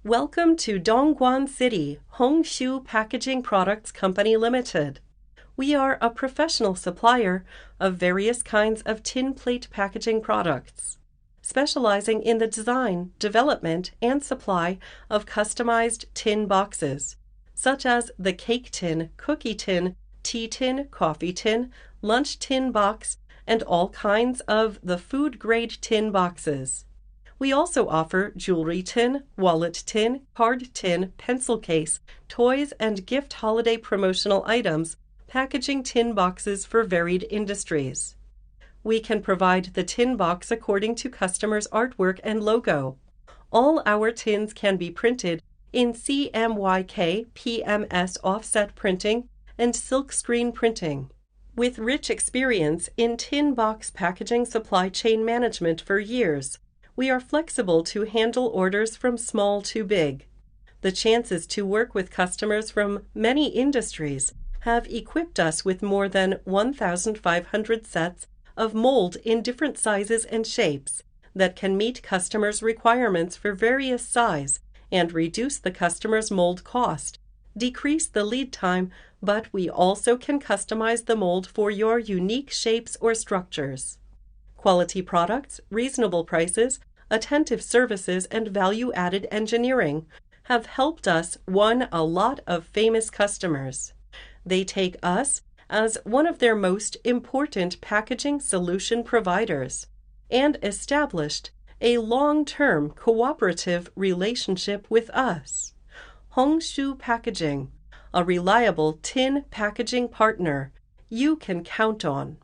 Welcome to Dongguan City, Hongxu Packaging Products Company Limited. We are a professional supplier of various kinds of tin plate packaging products, specializing in the design, development, and supply of customized tin boxes, such as the cake tin, cookie tin, tea tin, coffee tin, lunch tin box, and all kinds of the food-grade tin boxes. We also offer jewelry tin, wallet tin, card tin, pencil case, toys, and gift holiday promotional items, packaging tin boxes for varied industries. We can provide the tin box according to customers' artwork and logo. All our tins can be printed in CMYK PMS offset printing and silkscreen printing. With rich experience in tin box packaging supply chain management for years, we are flexible to handle orders from small to big. The chances to work with customers from many industries have equipped us with more than 1,500 sets of mold in different sizes and shapes that can meet customers' requirements for various size and reduce the customer's mold cost, decrease the lead time, but we also can customize the mold for your unique shapes or structures. Quality products, reasonable prices, attentive services, and value-added engineering have helped us win a lot of famous customers. They take us as one of their most important packaging solution providers and established a long-term cooperative relationship with us. Hongxu Packaging, a reliable tin packaging partner you can count on.